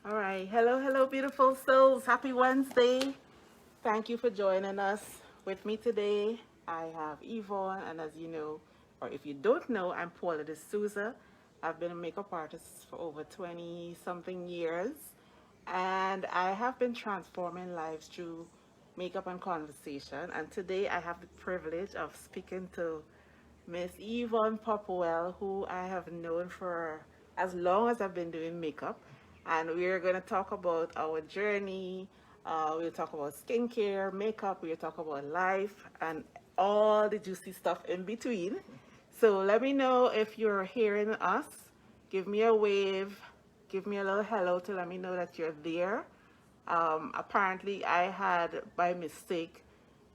All right. Hello, hello, beautiful souls. Happy Wednesday. Thank you for joining us. With me today, I have Yvonne, and as you know, or if you don't know, I'm Paula de Souza. I've been a makeup artist for over 20 something years, and I have been transforming lives through makeup and conversation. And today, I have the privilege of speaking to Miss Yvonne Popplewell, who I have known for as long as I've been doing makeup. And we're going to talk about our journey. We'll talk about skincare, makeup, we'll talk about life, and all the juicy stuff in between. So let me know if you're hearing us. Give me a wave, give me a little hello to let me know that you're there. Apparently, I had by mistake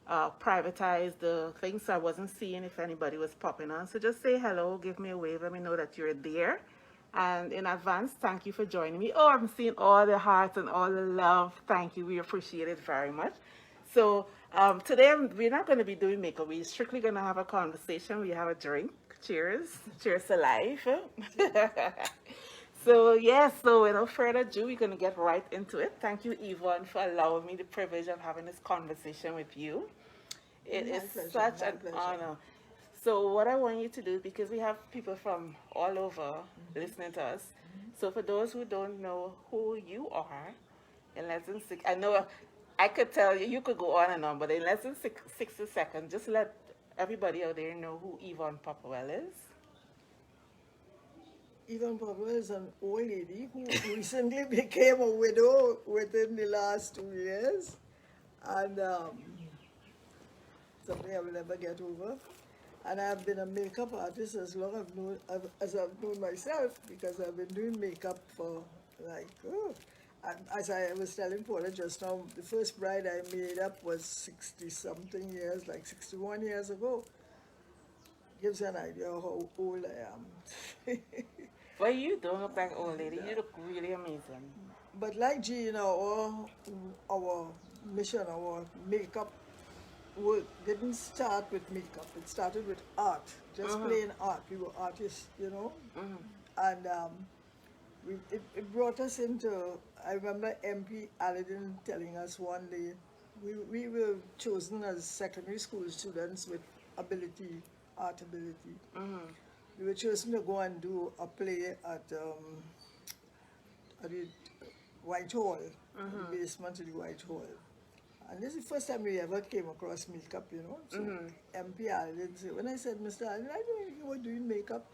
privatized the things, so I wasn't seeing if anybody was popping on. So just say hello, give me a wave, let me know that you're there. And in advance, thank you for joining me. Oh, I'm seeing all the hearts and all the love. Thank you. We appreciate it very much. So today we're not going to be doing makeup. We're strictly going to have a conversation. We have a drink. Cheers. Cheers to life. So yes, so without further ado, we're going to get right into it. Thank you, Yvonne, for allowing me the privilege of having this conversation with you. It My is pleasure, such my an pleasure. honor. So what I want you to do, because we have people from all over listening to us. So for those who don't know who you are, in less than six, I know I could tell you, you could go on and on, but in less than 60 seconds, just let everybody out there know who Yvonne Popplewell is. Yvonne Popplewell is an old lady who recently became a widow within the last 2 years, and something I will never get over. And I've been a makeup artist as long as I've known myself, because I've been doing makeup for like, and as I was telling Paula just now, the first bride I made up was 60 something years, like 61 years ago. Gives you an idea of how old I am. Well, you don't look like an old lady. You look really amazing. But like Jean, our mission, our makeup work didn't start with makeup. It started with art, just Mm-hmm. plain art. We were artists. Mm-hmm. And it brought us into, I remember MP Aladdin telling us one day, we were chosen as secondary school students with ability, art ability. Mm-hmm. We were chosen to go and do a play at the White Hall, Mm-hmm. the basement of the White Hall. And this is the first time we ever came across makeup. So Mm-hmm. MP Allen said, when I said, Mr. Allen, I didn't know you were doing makeup.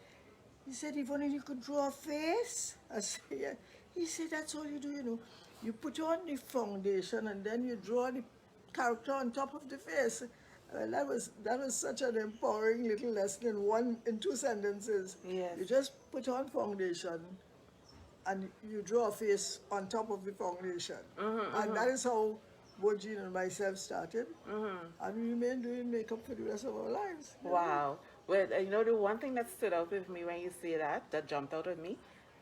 He said, if only you could draw a face. I said, yeah. He said, that's all you do. You put on the foundation and then you draw the character on top of the face. Well, that was such an empowering little lesson in 2 sentences. Yes. You just put on foundation and you draw a face on top of the foundation. Mm-hmm. And Mm-hmm. that is how both Jean and myself started. Mm-hmm. And we remain doing makeup for the rest of our lives. Wow. Well, the one thing that stood out with me when you say that, that jumped out at me,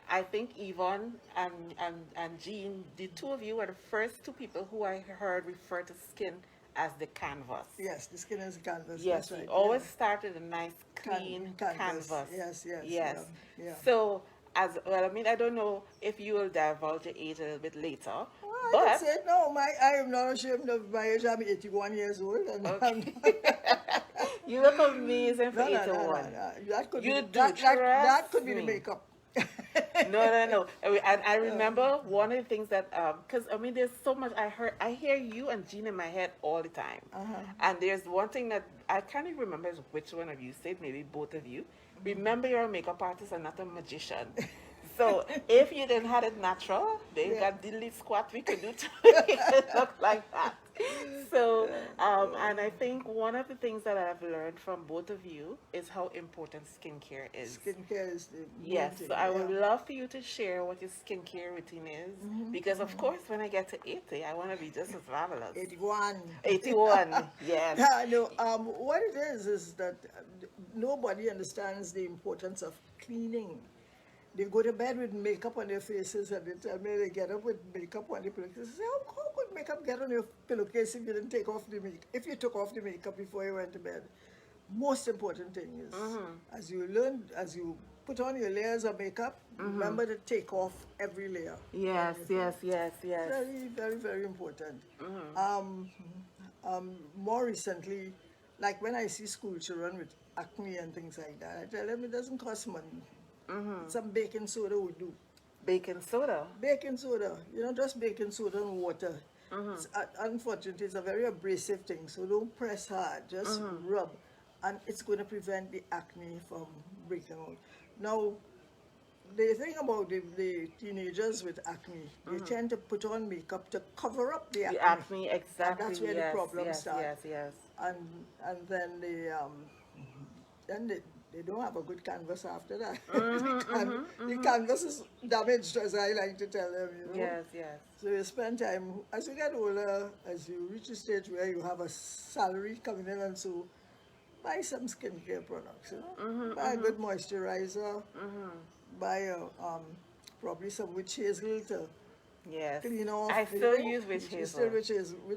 I think Yvonne and Jean, the two of you were the first two people who I heard refer to skin as the canvas. Yes, the skin is canvas, Yes, that's you right, yeah. always started a nice, clean Canvas, canvas. yes, yes, Yes. yeah, yeah. So, as well, I mean, I don't know if you will divulge your age a little bit later, Well, I can but say, no, I am not ashamed of my age. I'm 81 years old. And I'm, okay. You look amazing for no, no, no, no, 81. no. That could be, You do, that trust could be the me. makeup. No, no, no. And I remember one of the things that, because I mean, there's so much I hear you and Jean in my head all the time. And there's one thing that I can't even remember which one of you said, maybe both of you. Remember, you're a makeup artist and not a magician. So if you didn't have it natural, then Yeah. got diddly squat we could do to make it look like that. So, and I think one of the things that I've learned from both of you is how important skincare is. Skincare is the main Yes, thing, so I yeah. would love for you to share what your skincare routine is, because of course when I get to 80, I want to be just as fabulous. 81. 81, yes. Yeah, no, what it is that nobody understands the importance of cleaning. They go to bed with makeup on their faces and they tell me they get up with makeup on their pillowcase. I say, how makeup get on your pillowcase if you didn't take off the makeup, if you took off the makeup before you went to bed. most important thing is, as you put on your layers of makeup, remember to take off every layer. Yes, yes, yes, yes. Very, very, very important. More recently, like when I see school children with acne and things like that, I tell them it doesn't cost money. Some baking soda would do. Baking soda. Baking soda, just baking soda and water. Unfortunately, it's a very abrasive thing, so don't press hard, just rub. And it's going to prevent the acne from breaking out. Now, the thing about the teenagers with acne, they tend to put on makeup to cover up the acne. The acne, exactly. And that's where the problem starts. Yes, yes. And then they don't have a good canvas after that. The canvas is damaged, as I like to tell them. Yes, yes. So you spend time, as you get older, as you reach a stage where you have a salary coming in, and so buy some skincare products. Buy a good moisturizer. Buy probably some witch hazel to clean off. I still use witch hazel. Still witch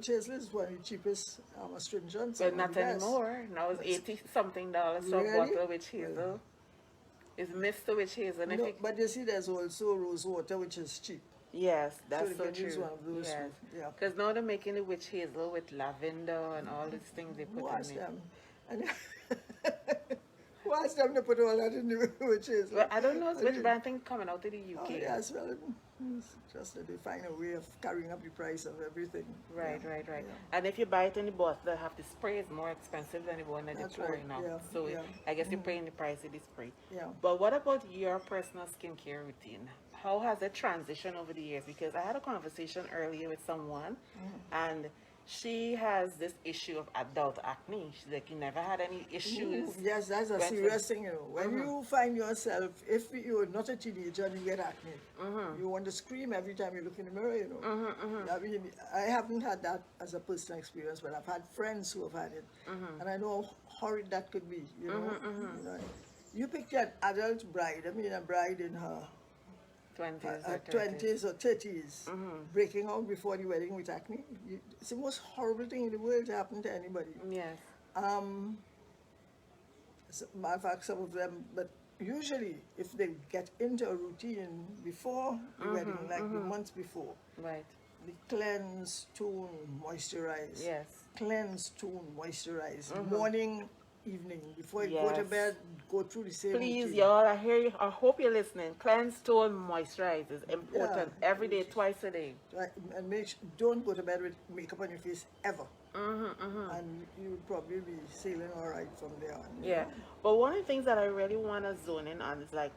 hazel is one of the cheapest astringents. But not anymore. Now it's $80-something for a bottle of witch hazel. It's Mr. Witch Hazel. No, but you see, there's also rose water, which is cheap. Yes, that's so true. Use one of those. Yes, yeah. Because now they're making the witch hazel with lavender and all these things they put in it. Them? And who asked them to put all that in the witch hazel? Well, I don't know which brand thing coming out of the UK. Oh, yes, well, it's just that they find a way of carrying up the price of everything. Right. And if you buy it in the bottle, they have the spray is more expensive than the one that they're pouring out. Yeah. So I guess you're paying the price of the spray. Yeah. But what about your personal skincare routine? How has it transitioned over the years? Because I had a conversation earlier with someone, and she has this issue of adult acne. She's like, you never had any issues. Yes, that's a serious thing, When you find yourself, if you're not a teenager and you get acne, you want to scream every time you look in the mirror, I mean, I haven't had that as a personal experience, but I've had friends who have had it. And I know how horrid that could be, You picture an adult bride, I mean a bride in her 20s or 30s, breaking out before the wedding with acne. It's the most horrible thing in the world to happen to anybody. Yes. Matter of fact, some of them, but usually if they get into a routine before the wedding, like the months before, right, the cleanse, tone, moisturize. Yes. Cleanse, tone, moisturize. Morning, evening, before you go to bed, go through the same Please, routine. y'all, I hear you. I hope you're listening. Cleanse, tone, moisturize is important. Every day, twice a day. Right, and don't go to bed with makeup on your face ever. And you would probably be sailing all right from there on. Yeah. But one of the things that I really want to zone in on is like,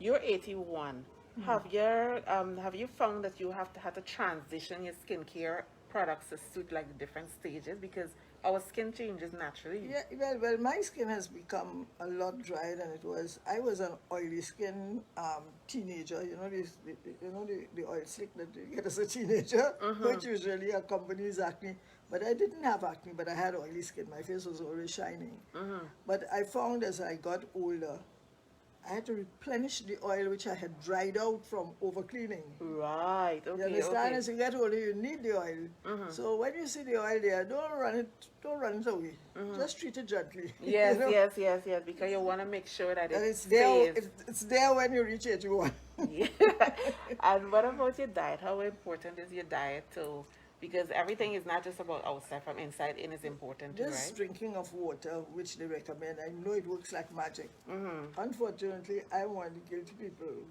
you're 81. Have you found that you had to transition your skincare products to suit like the different stages, because our skin changes naturally? Yeah, well, my skin has become a lot drier than it was. I was an oily skin teenager. The oil slick that you get as a teenager, which usually accompanies acne. But I didn't have acne, but I had oily skin. My face was always shining. But I found as I got older, I had to replenish the oil which I had dried out from over cleaning. Right. Okay. You understand? As you get older, you need the oil. So when you see the oil there, don't run it away. Just treat it gently. Yes, yes, because you want to make sure that it's there. It's there when you reach 81. Yeah. And what about your diet? How important is your diet too? Because everything is not just about outside, from inside in is important too, Just right? drinking of water, which they recommend, I know it works like magic. Unfortunately, I'm one of the guilty people.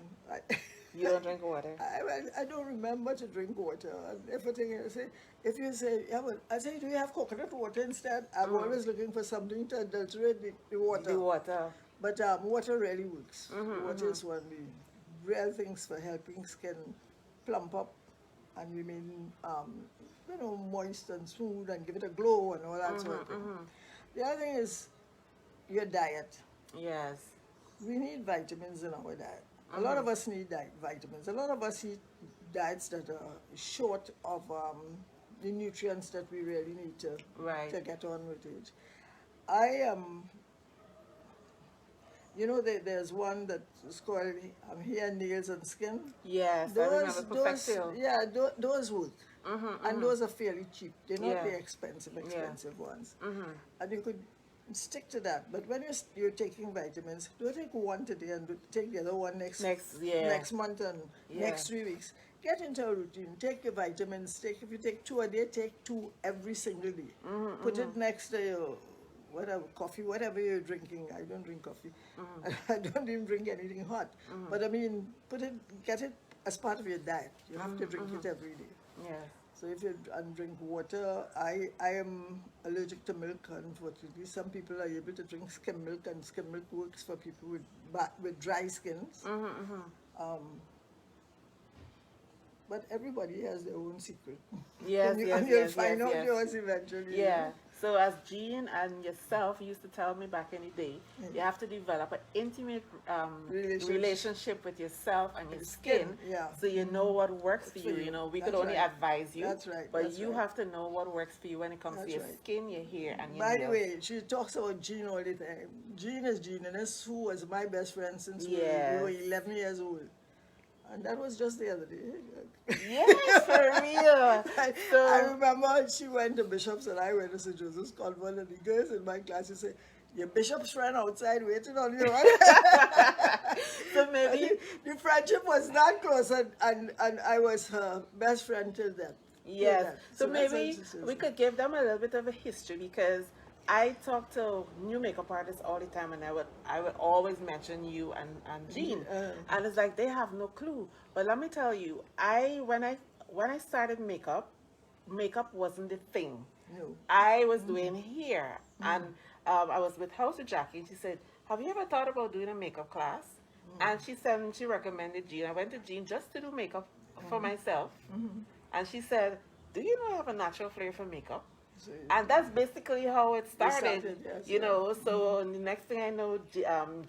You don't drink water? I don't remember to drink water. And everything I say, if you say, I say, do you have coconut water instead? I'm always looking for something to adulterate the water. The water. But water really works. Water is one of the real things for helping skin plump up and remain moist and smooth and give it a glow and all that sort of thing. The other thing is your diet. Yes. We need vitamins in our diet. A lot of us need vitamins. A lot of us eat diets that are short of the nutrients that we really need to get on with it. There's one that is called Hair, Nails and Skin. Yes, I remember Perfectil. Yeah, those work. And those are fairly cheap. They're not the expensive ones. And you could stick to that. But when you're taking vitamins, don't take one today and take the other one next month and next 3 weeks. Get into a routine. Take your vitamins. If you take 2 a day, take 2 every single day. Put it next to your whatever coffee, whatever you're drinking. I don't drink coffee. I don't even drink anything hot. But I mean, get it as part of your diet. You have to drink it every day. Yeah. So if you drink water, I am allergic to milk, unfortunately. Some people are able to drink skim milk, and skim milk works for people with dry skins. But everybody has their own secret. Yes, and you'll find out yours eventually. Yeah. So as Jean and yourself used to tell me back in the day, you have to develop an intimate relationship with yourself and your skin, so you know what works for you. You know, we could only advise you, but you have to know what works for you when it comes to your skin, your hair, and your nails. By the way, she talks about Jean all the time. Jean is Jean Inniss, who was my best friend since we were 11 years old. And that was just the other day. Yes, for real. I remember she went to Bishop's and I went to St. Joseph's Convent, and the girls in my class would say, your Bishop's friend outside waiting on you. So maybe the friendship was that close, and I was her best friend till then. Yes. So maybe we could give them a little bit of a history, because I talk to new makeup artists all the time, and I would always mention you and Jean, and it's like they have no clue. But let me tell you, when I started makeup wasn't the thing. No. I was doing hair, and I was with House with Jackie, and she said, "Have you ever thought about doing a makeup class?" And she recommended Jean. I went to Jean just to do makeup for myself, and she said, "Do you know I have a natural flair for makeup?" And that's basically how it started, you know. So the next thing I know,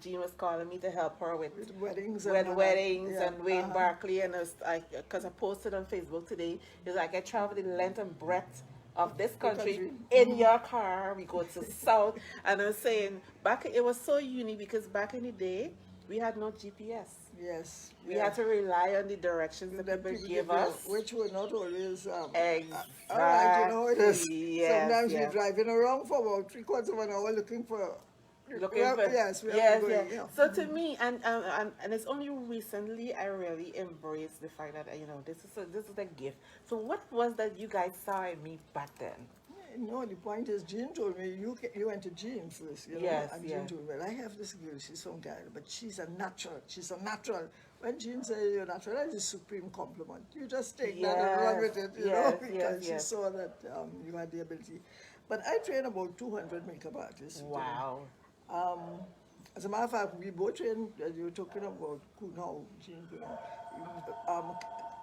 Jean was calling me to help her with weddings and Wayne Barkley, and because I posted on Facebook today, it's like I traveled the length and breadth of this country in your car. We go to South, and I was saying it was so unique, because back in the day we had no GPS. Yes. We had to rely on the directions that people gave us, which were not always exactly. All right, you know it is. Yes, sometimes we're driving around for about 3/4 of an hour looking for. So to me, and it's only recently I really embraced the fact that, you know, this is a gift. So what was that you guys saw in me back then? No, the point is, Jean told me you went to Jean first, you know, and Jean told me, well, I have this girl, she's from Canada, but she's a natural. When Jean says you're natural, that is a supreme compliment. You just take that and run with it, you know, because she saw that you had the ability. But I train about 200 makeup artists. Wow. As a matter of fact, we both train, as you were talking about Kunal, Jean Kunal,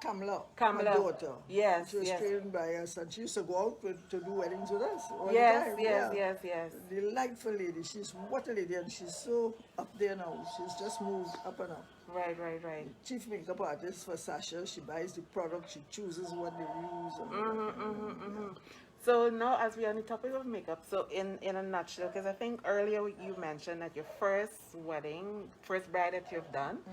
Kamala, my daughter. Yes, she was trained by us, and she used to go out to do weddings with us all the time. Yes. Delightful lady. What a lady, and she's so up there now. She's just moved up and up. Right. Chief makeup artist for Sasha. She buys the product. She chooses what they use. So now, as we're on the topic of makeup, so in a nutshell, because I think earlier you mentioned that your first bride that you've done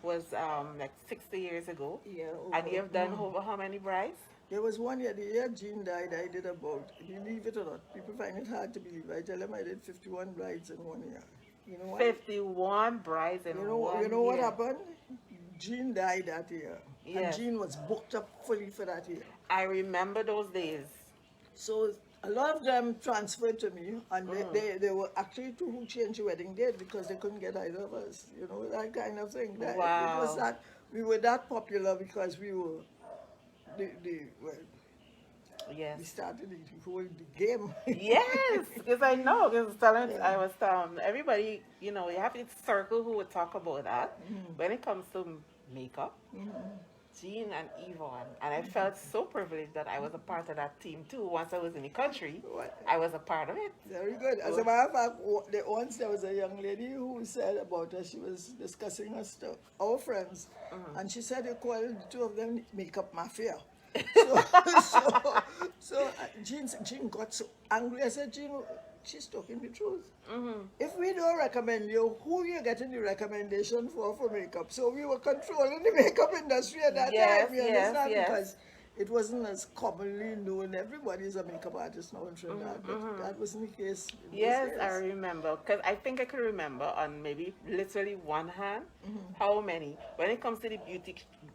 was like 60 years ago. Yeah. And you've done over how many brides? There was one year, the year Jean died, I did about, believe it or not, people find it hard to believe. I tell them I did 51 brides in 1 year. You know what? 51 brides in 1 year. You know what happened? Jean died that year. Yes. And Jean was booked up fully for that year. I remember those days. So a lot of them transferred to me, and they were actually two who changed the wedding date because they couldn't get either of us. You know, that kind of thing. Wow. It was that we were that popular because we were we started the whole game. Yes, because I know, I was telling everybody, you know, you have this circle who would talk about that when it comes to makeup. Jean and Yvonne, and I felt so privileged that I was a part of that team too. Once I was in the country, I was a part of it. Very good. As a matter of fact, once there was a young lady who said about her, she was discussing her stuff, our friends, and she said they called the two of them makeup mafia. So Jean got so angry. I said, Jean, she's talking the truth. If we don't recommend you, who are you getting the recommendation for makeup? So we were controlling the makeup industry at that time, you understand? Because it wasn't as commonly known. Everybody's a makeup artist now in Trinidad, but that wasn't the case in those Yes, I days. remember. Because I think I could remember on maybe literally one hand how many. When it comes to the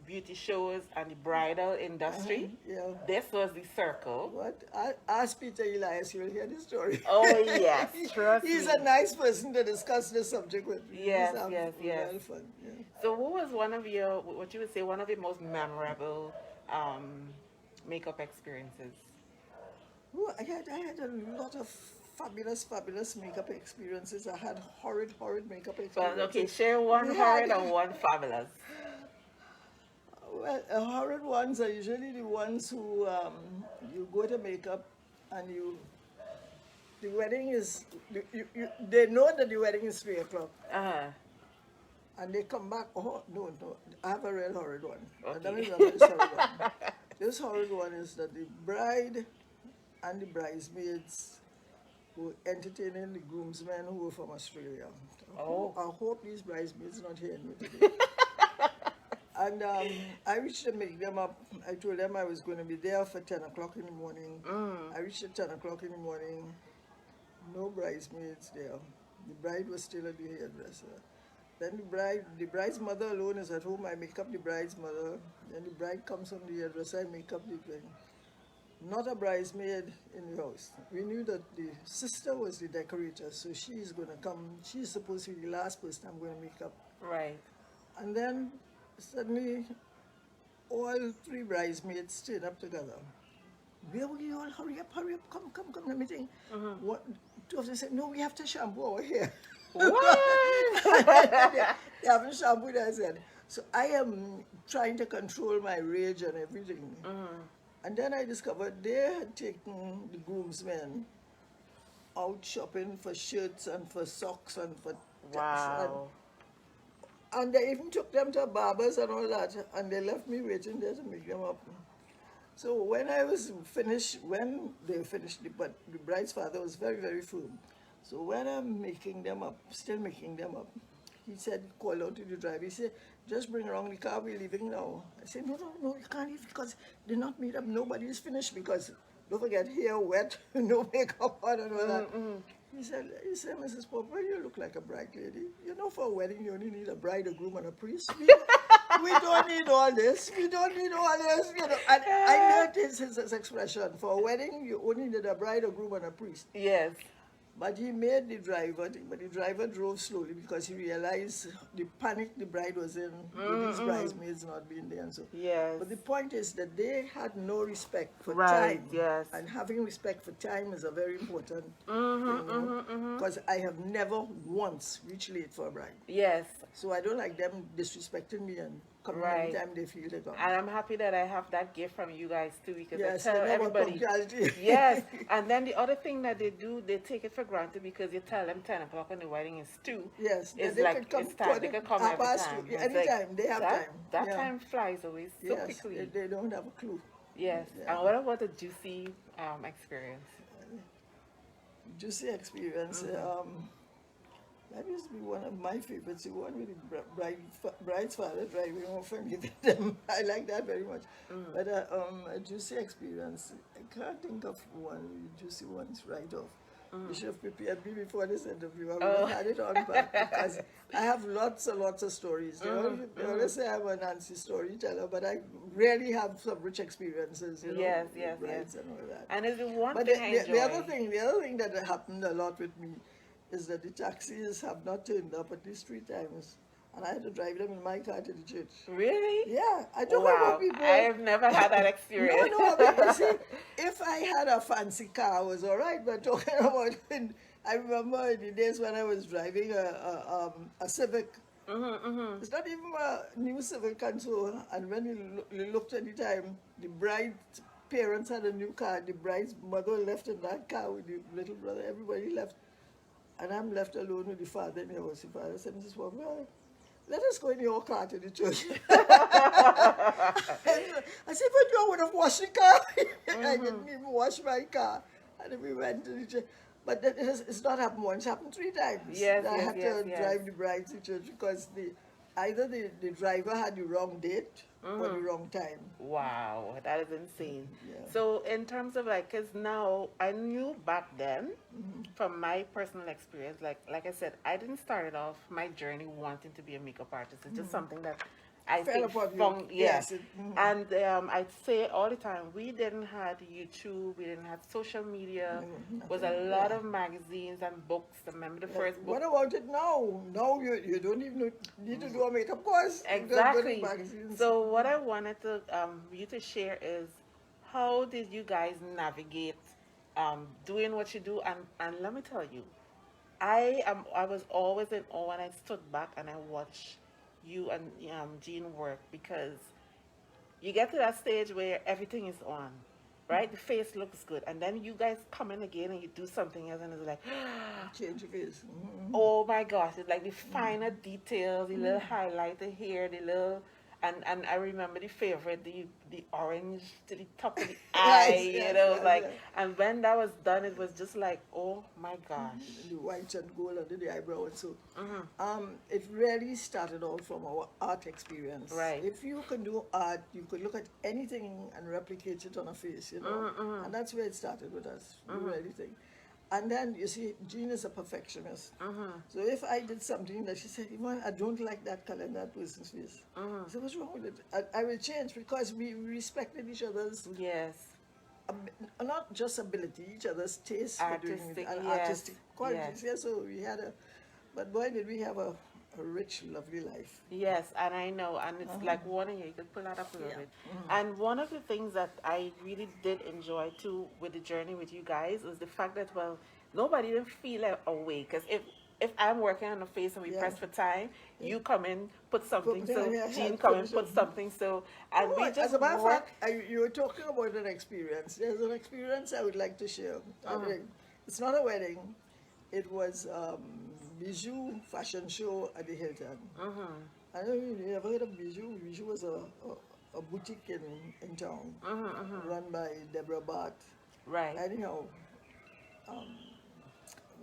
beauty shows and the bridal industry, Yeah. this was the circle. What? Ask Peter Elias, you'll hear the story. Oh, yes, trust He's me. a nice person to discuss this subject with. Yes, He's yes, yes. well fun. Yeah. So, who was one of your, what you would say, one of your most memorable makeup experiences? Oh, I had a lot of fabulous makeup experiences. I had horrid makeup experiences. Well, okay, share one We horrid had- and one fabulous. Well, horrid ones are usually the ones who you go to makeup and the wedding is, they know that the wedding is 3 o'clock. Uh-huh. And they come back, oh, no, I have a real horrid one. Okay. Let me remember this horrid one. This horrid one is that the bride and the bridesmaids were entertaining the groomsmen who were from Australia. Oh. I hope these bridesmaids are not hearing me today. And I reached to make them up. I told them I was going to be there for 10 o'clock in the morning. I reached at 10 o'clock in the morning. No bridesmaids there. The bride was still at the hairdresser. Then the bride's mother alone is at home. I make up the bride's mother. Then the bride comes from the hairdresser. I make up the thing. Not a bridesmaid in the house. We knew that the sister was the decorator, so she's going to come. She's supposed to be the last person I'm going to make up. Right. And then suddenly, all 3 bridesmaids stood up together. Where were you all? Hurry up, come, let me think. What, 2 of them said, no, we have to shampoo our hair. What? They haven't shampooed, I said. So I am trying to control my rage and everything. And then I discovered they had taken the groomsmen out shopping for shirts and for socks and for Wow. and they even took them to barbers and all that, and they left me waiting there to make them up. So when I was finished, when they finished, but the bride's father was very firm. So when I'm making them up, still making them up, he said, call out to the driver, he said, just bring around the car, we're leaving now. I said, no, you can't leave because they're not made up, nobody is finished because, don't forget, hair wet, no makeup on and all that. He said, Mrs. Popplewell, you look like a bride lady. You know, for a wedding, you only need a bride, a groom, and a priest. We don't need all this. We don't need all this. You know, and I learned his expression. For a wedding, you only need a bride, a groom, and a priest. Yes. But he made the driver, but the driver drove slowly because he realized the panic the bride was in with these bridesmaids not being there and so. Yes. But the point is that they had no respect for Right, time. yes. And having respect for time is a very important thing, because I have never once reached late for a bride. Yes. So I don't like them disrespecting me and coming Right. anytime they feel they come. And I'm happy that I have that gift from you guys too, because Yes, I tell they know about everybody. punctuality. Yes. And then the other thing that they do, they take it for granted because you tell them 10 o'clock and the wedding is 2. Yes, It's they like, could come it's time. They could come every past time. two, It's anytime, they have that, time. That Yeah. time flies away so Yes, quickly. they don't have a clue. Yes. Yeah. And what about the juicy experience? Juicy experience. That used to be one of my favorites. The one with the bride's father driving off and giving them. I like that very much. But a juicy experience. I can't think of one juicy ones right off. You should have prepared me before this interview. I would have had it on back because I have lots and lots of stories. You know, they always say I'm a Nancy storyteller, but I really have some rich experiences. You know, Yes, with yes, brides yes. and all that. And it's the one But thing I enjoy. the other thing that happened a lot with me is that the taxis have not turned up at least 3 times, and I had to drive them in my car to the church. Really? Yeah, I don't Wow. know people. I have never had that experience. No, but you see, if I had a fancy car, it was all right. But talking about, I remember in the days when I was driving a Civic. It's not even a new Civic, and so, and when you looked at the time, the bride's parents had a new car. The bride's mother left in that car with the little brother. Everybody left. And I'm left alone with the father in the house. The father said, Mrs. Popplewell, let us go in your car to the church. I said, but you would have washed the car. I didn't even wash my car. And then we went to the church. But it's not happened once, it happened 3 times. Yes, I yes, had yes, to yes. drive the bride to church because either the driver had the wrong date or the wrong time. Wow, that is insane. Yeah. So, in terms of like, because now I knew back then, from my personal experience, like I said, I didn't start it off my journey wanting to be a makeup artist. It's just something that I Fell think upon you. found, yeah. Yes. And I say it all the time, we didn't have YouTube, we didn't have social media. Was a Nothing. lot Yeah. of magazines and books. I remember the first book. What about it now? Now you don't even need to do a makeup course. You just go to Exactly. magazines. So what I wanted to you to share is how did you guys navigate doing what you do, and let me tell you, I was always in awe when I stood back and I watched you and Jean work, because you get to that stage where everything is on, right? The face looks good, and then you guys come in again and you do something else and it's like Change your face. oh my gosh, it's like the finer details, the little highlighter here, the little, and I remember the favorite, the orange to the top of the eye, Yes, you know, yes, like, yes. and when that was done, it was just like, oh my gosh. The white and gold under the eyebrow and so. It really started all from our art experience. Right. If you can do art, you could look at anything and replicate it on a face, you know. And that's where it started with us, do anything. And then, you see, Jean is a perfectionist. So if I did something that she said, Yvonne, I don't like that color in that person's face. I said, what's wrong with it? I will change, because we respected each other's, Yes. not just ability, each other's taste for doing Artistic, and yes, artistic qualities. yes. Yeah, so we had but boy, did we have a rich, lovely life. Yes, and I know, and it's like one here, you could pull that up a little Yeah. bit. And one of the things that I really did enjoy too with the journey with you guys was the fact that, well, nobody didn't feel away, because if I'm working on a face and we Yeah. press for time, you come in, put something, Put- so yeah, Jean help come in, finish put it. something, so, and we As just a matter of work. fact, you were talking about an experience. There's an experience I would like to share. I mean, it's not a wedding. It was Bijou fashion show at the Hilton. I don't know if you ever heard of Bijou. Bijou was a boutique in town, run by Deborah Bart. Right. Anyhow,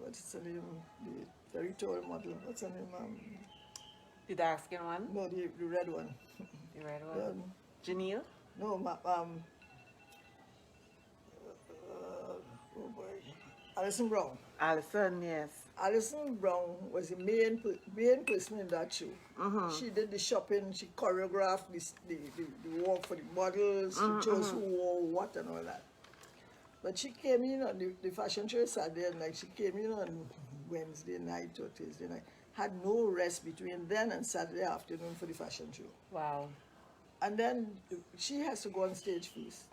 what's her name? The very tall model. What's her name? The dark skin one, No, the red one. the red one. Um, Janelle? no, oh boy, Alison Brown. Alison, yes. Alison Brown was the main person in that show. She did the shopping, she choreographed the walk for the models, she chose who wore what and all that. But she came in on the fashion show Saturday night, she came in on Wednesday night or Thursday night, had no rest between then and Saturday afternoon for the fashion show. Wow. And then she has to go on stage first.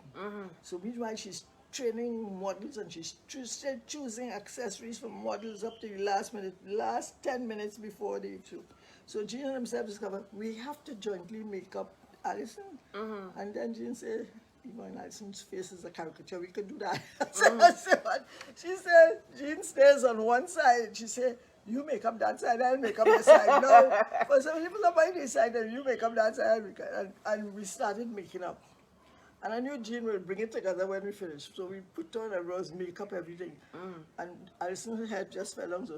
So meanwhile, she's training models and she's still choosing accessories for models up to the last minute, last 10 minutes before the shoot. So Jean and himself discovered, we have to jointly make up Alison. And then Jean said, Yvonne, Alison's face is a caricature, we could do that. She said, Jean stays on one side. She said, you make up that side, I'll make up this side. No, for some people somebody decided, you make up that side, and we started making up. And I knew Jean will bring it together when we finished. So we put on everyone's makeup, everything. And Alison's head just fell on.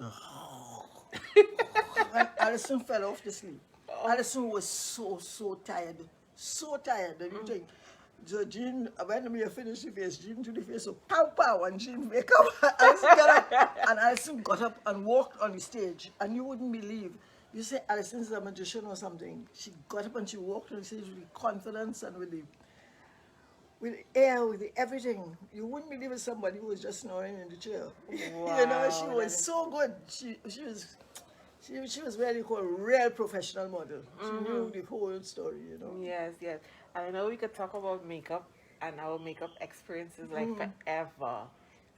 And Alison fell off to sleep. Alison was so tired. So tired. And you think, so Jean, when we finished the face, Jean to the face, so pow pow, and Jean wake up. Alison got up, and Alison got up and walked on the stage. And you wouldn't believe. You say Alison's a magician or something. She got up and she walked on the stage with the confidence and with the air, with the everything. You wouldn't believe it's somebody who was just snoring in the chair. Wow, You know, she was so good. She was really called a real professional model. She knew the whole story, you know. Yes, yes. And I know we could talk about makeup and our makeup experiences like forever.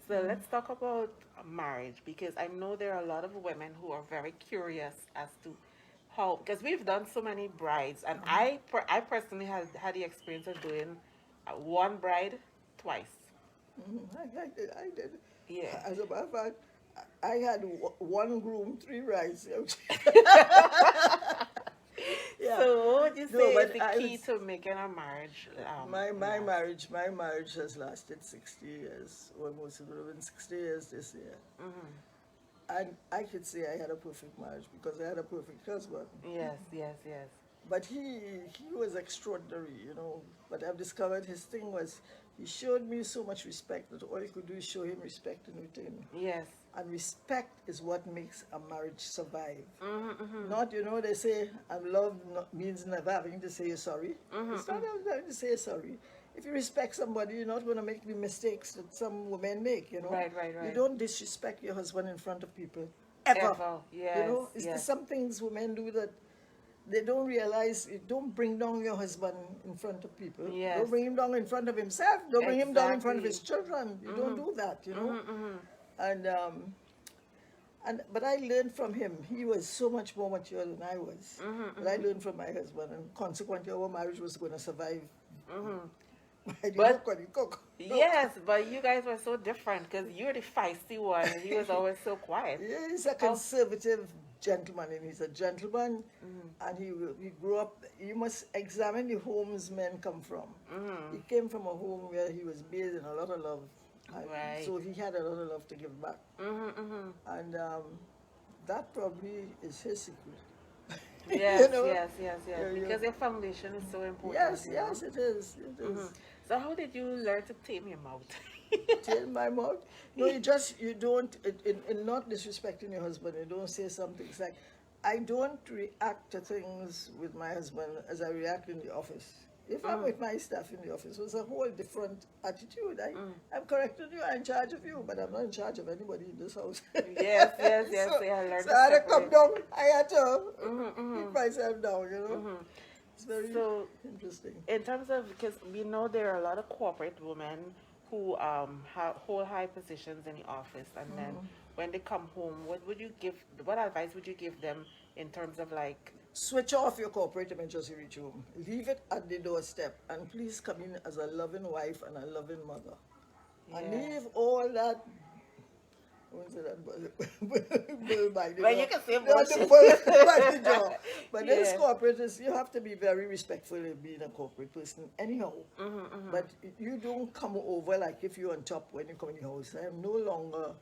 So let's talk about marriage, because I know there are a lot of women who are very curious as to how, because we've done so many brides, and I personally had the experience of doing one bride twice. I did. Yeah. As a matter of fact, I had one groom, 3 brides. Yeah. So what would you No, say but is the I key was- to making a marriage? My last? marriage has lasted 60 years. Almost, it would have been 60 years this year. And I could say I had a perfect marriage because I had a perfect husband. Yes, yes, yes. But he was extraordinary, you know. But I've discovered his thing was he showed me so much respect that all he could do is show him respect in return. Yes. And respect is what makes a marriage survive. Mm-hmm. Not, you know, they say I'm loved means never having to say sorry. It's not having to say sorry. If you respect somebody, you're not going to make the mistakes that some women make, you know. Right, right, right. You don't disrespect your husband in front of people, ever. Yes, You know, it's yes. some things women do that they don't realize. Don't bring down your husband in front of people. Yes. Don't bring him down in front of himself. Don't bring him down in front of his children. You don't do that, you know. And but I learned from him. He was so much more mature than I was. But I learned from my husband, and consequently, our marriage was going to survive. Cook. Yes, but you guys were so different because you're the feisty one and he was always so quiet. Yeah, he's a conservative gentleman, and he's a gentleman, and he grew up. You must examine the homes men come from. He came from a home where he was bathed in a lot of love, Right. so he had a lot of love to give back, and that probably is his secret. Yes, You know? yes, yes, yes. Yeah, yeah. Because your foundation is so important. Yes, you know? yes, it is. It is. So how did you learn to tame your mouth? Tell my mouth. No, you don't, in not disrespecting your husband, you don't say some things like, I don't react to things with my husband as I react in the office. If I'm with my staff in the office, it's a whole different attitude. I'm correcting you, I'm in charge of you, but I'm not in charge of anybody in this house. Yes, yes, yes. So, So I learned so to I had to come separate. down, I had to keep myself down, you know. It's very interesting. In terms of, because we know there are a lot of corporate women who hold high positions in the office, and then when they come home, what advice would you give them in terms of like, Switch off your corporate image as you reach home. Leave it at the doorstep, and please come in as a loving wife and a loving mother. And leave all that. What's that? Bull by the Well, door. you can say No, bullshit. the bull by the door. But this Yeah. corporate is, you have to be very respectful of being a corporate person anyhow. But you don't come over like if you're on top when you come in the house. I am no longer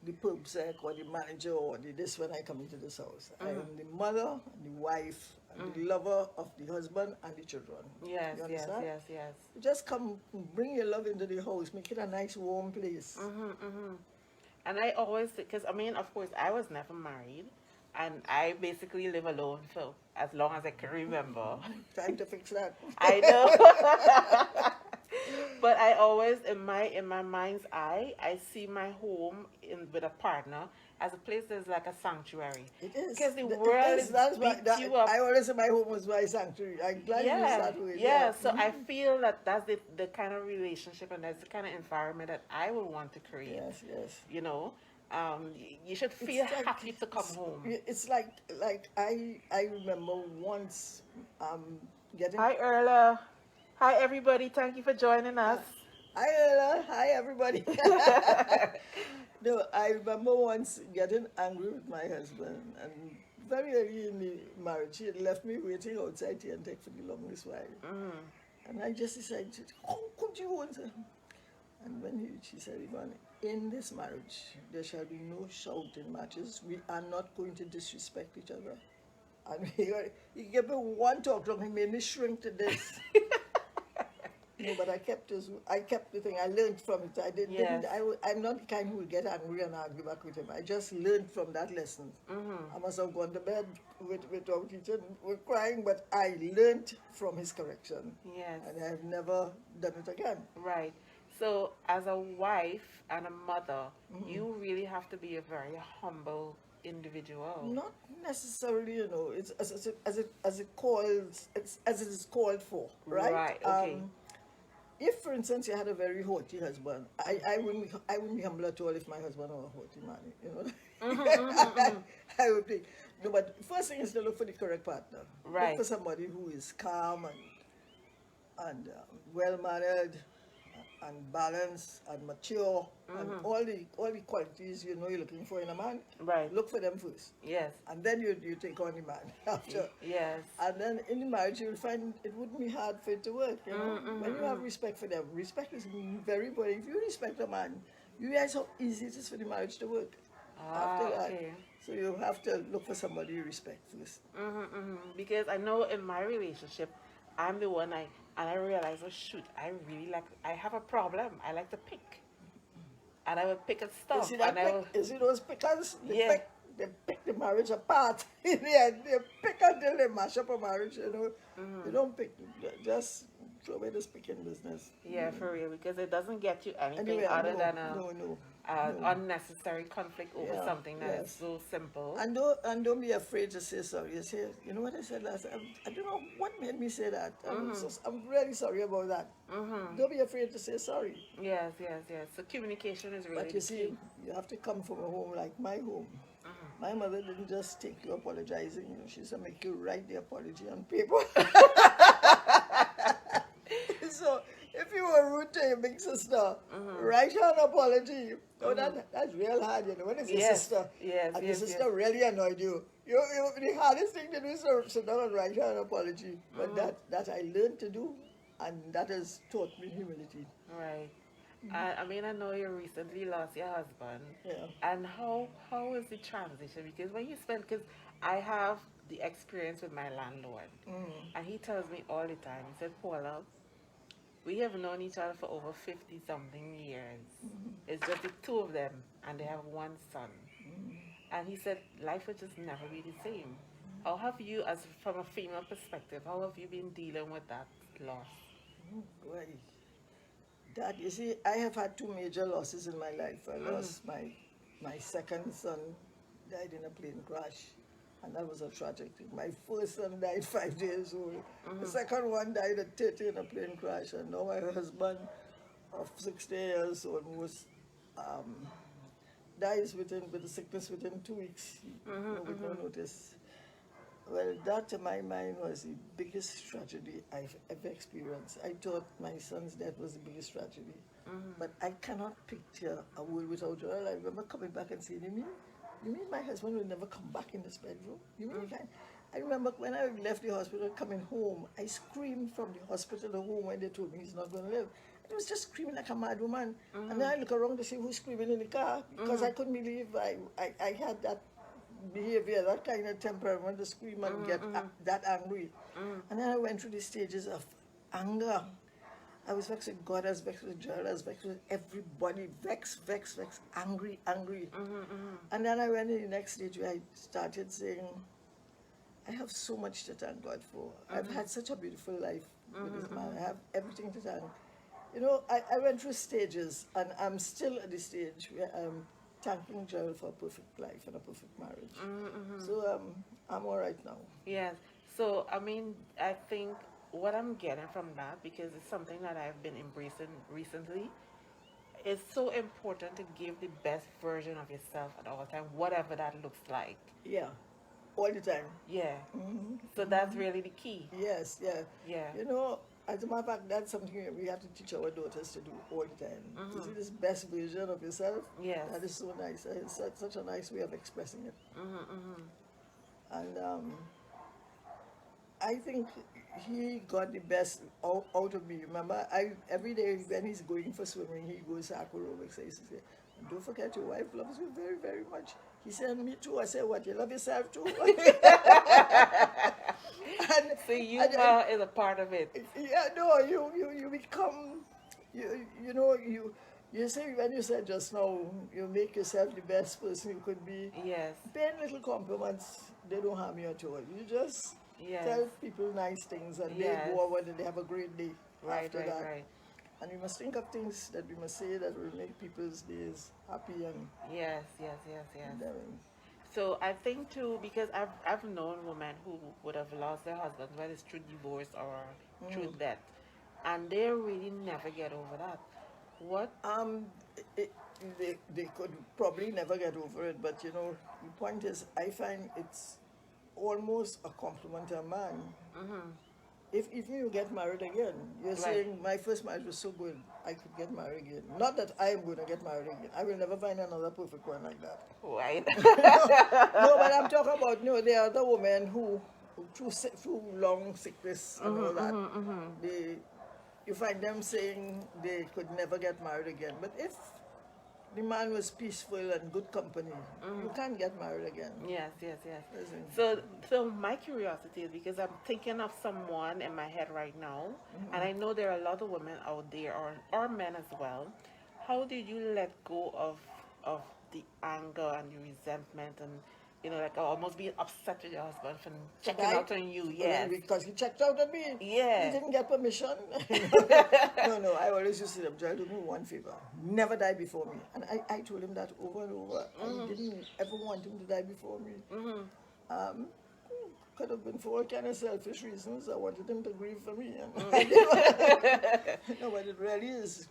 the pub sec or the manager or the this when I come into this house. I am the mother, the wife, and the lover of the husband and the children. yes, You yes, understand? yes, yes. You just come, bring your love into the house, make it a nice warm place. And I always, because I mean, of course, I was never married, and I basically live alone for as long as I can remember. Time to fix that. I know. But I always, in my mind's eye, I see my home with a partner as a place that's like a sanctuary. It is. Because the It world is. That's why, beats you up. I always say my home was my sanctuary. I'm glad you used that word. Yeah. So I feel that that's the kind of relationship and that's the kind of environment that I would want to create. Yes, yes. You know, you should feel It's like- happy to come home. It's like I remember once getting. Hi, Erla. Hi, everybody. Thank you for joining us. Hi, Ella. Hi, everybody. No, I remember once getting angry with my husband, and very early in the marriage, he had left me waiting outside here and take for the longest while. And I just decided, how could you want to? And when she said, Yvonne, in this marriage, there shall be no shouting matches. We are not going to disrespect each other. And he gave me one talk, he made me shrink to this. No, but I kept the thing. I learned from it. I'm not the kind who will get angry and argue back with him. I just learned from that lesson. I must have gone to bed without eating, with crying, but I learned from his correction. Yes. And I have never done it again. Right. So, as a wife and a mother, you really have to be a very humble individual. Not necessarily, you know. It's as it is called for, right? Right. Okay. If, for instance, you had a very haughty husband, I wouldn't be humble at all if my husband were a haughty man, you know. I would be. No, but first thing is to look for the correct partner. Right. Look for somebody who is calm and well-mannered and balanced and mature and all the qualities you know you're looking for in a man. Right. Look for them first. Yes. And then you take on the man after. Yes. And then in the marriage, you'll find it wouldn't be hard for it to work, you know. When you have respect for them, respect is very important. If you respect a man, you realize how easy it is for the marriage to work. after that. Okay. So you have to look for somebody you respect first. Because I know in my relationship, I'm the one and I realize, oh shoot, I have a problem. I like to pick, and I will pick at You stuff, see and that I pick? will, You see those pickers? yeah, They pick the marriage apart. In the end, they pick until they mash up a marriage, you know. You don't pick, just throw away this picking business. yeah, for real, because it doesn't get you anything Anyway, other no, than no, no, a no. unnecessary conflict over Yeah, something that is yes. so simple. And don't be afraid to say sorry. You say, you know what I said last time? I don't know what made me say that. I'm really sorry about that. Don't be afraid to say sorry. Yes, yes, yes. So communication is really But you the see, key. you have to come from a home like my home. My mother didn't just take you apologizing. You know, she used to make you write the apology on paper. So if you were rude to your big sister, write her an apology. Oh, that's real hard, you know. When it's your Yes, sister, yes, and yes, your yes. sister really annoyed you, the hardest thing to do is to sit down and write her an apology. But that I learned to do, and that has taught me humility. Right. I mean, I know you recently lost your husband. Yeah. And how was the transition? Because when you spend, because I have the experience with my landlord, and he tells me all the time, he said, Paula, we have known each other for over 50 something years. It's just the two of them, and they have one son. And he said, life will just never be the same. How have you, as from a female perspective, how have you been dealing with that loss? Well, that you see, I have had two major losses in my life. I lost my second son, died in a plane crash, and that was a tragic thing. My first son died 5 days old. The second one died at 30 in a plane crash, and now my husband of 60 years almost dies with the sickness within 2 weeks, with no notice. Well, that to my mind was the biggest tragedy I've ever experienced. I thought my son's death was the biggest tragedy. But I cannot picture a world without joy. I remember coming back and saying, you mean my husband will never come back in this bedroom? You mean he can't? I remember when I left the hospital coming home, I screamed from the hospital to home when they told me he's not going to live. I was just screaming like a mad woman. And then I look around to see who's screaming in the car because I couldn't believe I had that behavior, that kind of temperament to scream and get that angry. And then I went through the stages of anger. I was vexed with God, I was vexed with Joel, I was vexed with everybody, vexed, angry. And then I went in the next stage where I started saying, I have so much to thank God for. I've had such a beautiful life with this man. I have everything to thank. You know, I went through stages, and I'm still at the stage where I'm thanking Joel for a perfect life and a perfect marriage. So I'm all right now. Yes. So, I mean, I think what I'm getting from that, because it's something that I've been embracing recently, it's so important to give the best version of yourself at all time, whatever that looks like. Yeah, all the time. Yeah. So that's really the key. Yes, yeah. Yeah. You know, as a matter of fact, that's something we have to teach our daughters to do all the time. To see this best version of yourself. Yes. That is so nice. It's such a nice way of expressing it. And I think he got the best out of me. Remember, every day when he's going for swimming, he goes to aquarobics. I used to say, don't forget your wife loves you very, very much. He said, me too. I said, what, you love yourself too? So humor is a part of it. Yeah, no, you become, you say, when you said just now, you make yourself the best person you could be. Yes. Paying little compliments, they don't harm you at all. You just tell people nice things and they go over and they have a great day after that. Right. And we must think of things that we must say that will make people's days happy and... Yes. So I think too, because I've known women who would have lost their husbands, whether it's through divorce or through death, and they really never get over that. What? They could probably never get over it, but you know, the point is, I find it's almost a compliment to a man. If you get married again, you're saying, my first marriage was so good, I could get married again. Not that I am going to get married again. I will never find another perfect one like that. Right. No, but I'm talking about, there are other women who through long sickness and all that, you find them saying they could never get married again. But if the man was peaceful and good company, you can't get married again. Yes, yes, yes. Listen. So my curiosity is because I'm thinking of someone in my head right now, and I know there are a lot of women out there, or men as well. How did you let go of the anger and the resentment and like almost being upset with your husband for checking Die? out on you? Well, Yes. because he checked out on me. Yeah. He didn't get permission. No, I always used to say, Joel, do me one favor. Never die before me. And I told him that over and over. I didn't ever want him to die before me. Um, could have been for all kind of selfish reasons. I wanted him to grieve for me. And no, but it really is,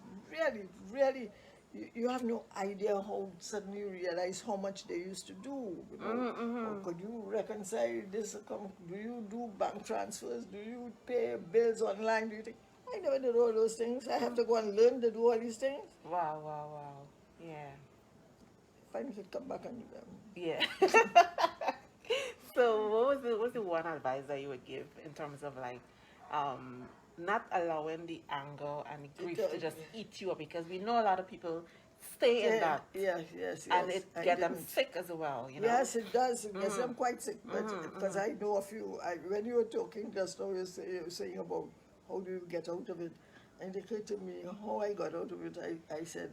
really, you have no idea how suddenly you realize how much they used to do. Or could you reconcile this account? Do you do bank transfers? Do you pay bills online? Do you think, I never did all those things. I have to go and learn to do all these things. Wow, wow, wow. Yeah. Finally could come back and do them. Yeah. So what's the one advice that you would give in terms of like not allowing the anger and the grief to just eat you up, because we know a lot of people stay in that. Yes. And it get them sick as well, Yes, it does. Yes, I'm quite sick, but because I know a few. When you were talking just now, you were saying about how do you get out of it, and it occurred to me how I got out of it. I said,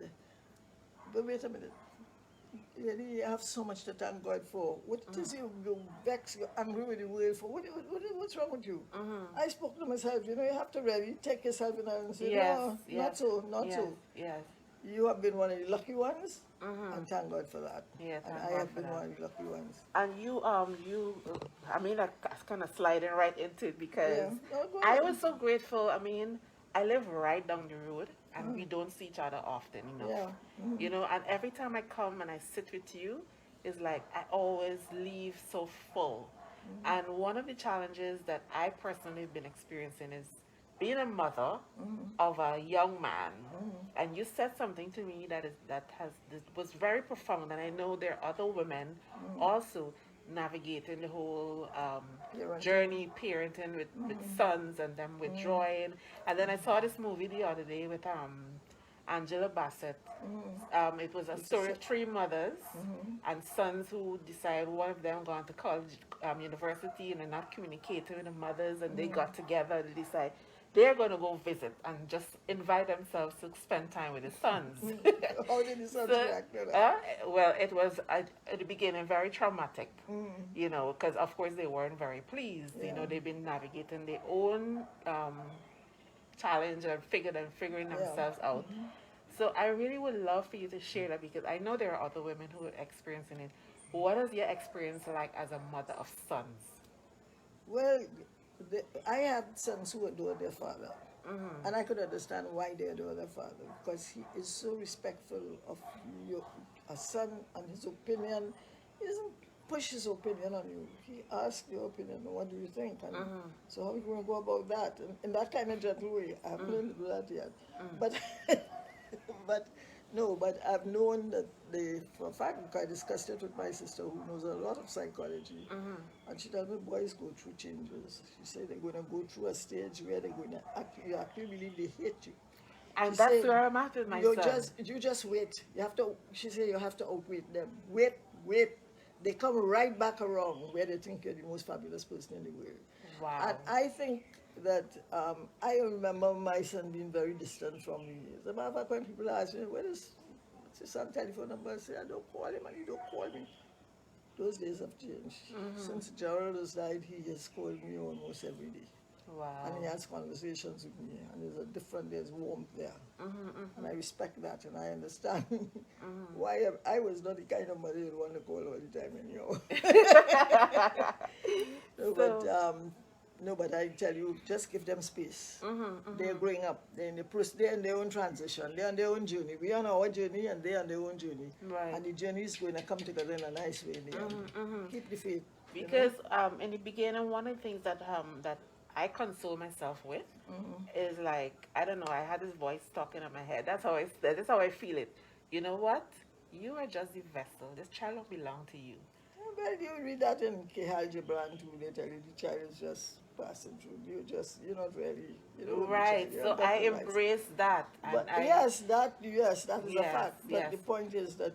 but wait a minute. You have so much to thank God for. What is you vex, you're angry with the world for? What's wrong with you? I spoke to myself, you have to really take yourself in and say, no, not so. Yes. You have been one of the lucky ones, and thank God for that. Yeah, and thank I God have for been that. one of the lucky ones. And I mean, like, kind of sliding right into it because No, go I ahead. was so grateful. I mean, I live right down the road, and we don't see each other often enough. Yeah. And every time I come and I sit with you, it's like I always leave so full. And one of the challenges that I personally have been experiencing is being a mother of a young man. And you said something to me that was very profound, and I know there are other women also navigating the whole Parenting. journey parenting with sons and them withdrawing. And then I saw this movie the other day with Angela Bassett. It was a story of three mothers and sons who decide one of them going to college, university, and they're not communicating with the mothers, and they got together and they decide they're going to go visit and just invite themselves to spend time with the sons. How did the sons So, react to that? well, it was at the beginning very traumatic, because of course they weren't very pleased. Yeah. They've been navigating their own challenge and figuring themselves out. So I really would love for you to share that, because I know there are other women who are experiencing it. What is your experience like as a mother of sons? Well, I had sons who adored their father. And I could understand why they adore their father, because he is so respectful of a son and his opinion. He doesn't push his opinion on you. He asks your opinion, what do you think? And so how are we going to go about that? In that kind of gentle way. I haven't learned to do that yet. But but I've known that for a fact, because I discussed it with my sister who knows a lot of psychology, and she told me boys go through changes. She said they're going to go through a stage where they're going to you actually believe they hate you. And She that's said, where I'm at with my son. you just wait. You have to. She said you have to outwait them. Wait. They come right back around where they think you're the most fabulous person in the world. Wow. And I think that I remember my son being very distant from me. As a matter of fact, when people ask me, what's your son's telephone number? I say, I don't call him and he don't call me. Those days have changed. Since Gerald has died, he has called me almost every day. Wow. And he has conversations with me, and there's warmth there. And I respect that, and I understand why I was not the kind of mother you'd want to call all the time anyhow. But I tell you, just give them space. They're growing up. They're in their own transition. They're on their own journey. We're on our journey, and they're on their own journey. Right. And the journey is going to come together in a nice way in the end. Keep the faith. Because in the beginning, one of the things that I console myself with is like, I don't know, I had this voice talking in my head. That's how I feel it. You know what? You are just the vessel. This child don't belong to you. Well, you read that in Kehal Gibran too. They tell you the child is just passing through. You're not really, Right. you So haven't got I the right. embrace that, and But I yes, that is a yes, fact. But yes, the point is that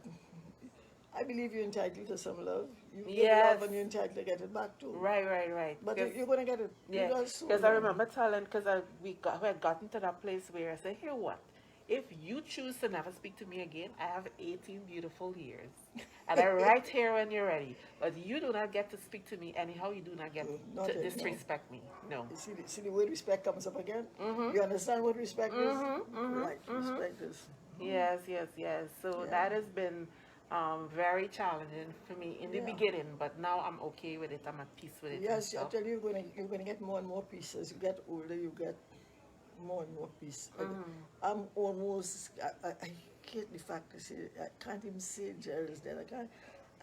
I believe you're entitled to some love. You give yes. love and you're entitled to get it back too. Right, right, right. But Because you're going to get it. You yeah, just because hold I on. remember telling, because we had gotten to that place where I said, here what? If you choose to never speak to me again, I have 18 beautiful years. And I'm right here when you're ready. But you do not get to speak to me anyhow. You do not get Not to it, no. disrespect me. No. You see the word respect comes up again? Mm-hmm. You understand what respect is? Mm-hmm. Right, Mm-hmm. Mm-hmm. respect is. Yes, yes, yes. So Yeah, that has been very challenging for me in the yeah. beginning, but now I'm okay with it. I'm at peace with it and Yes, I stuff. tell you, you're gonna get more and more peace. As you get older, you get more and more peace. I'm almost, I hate the fact to say, I can't even say Gerald's dead. I can't.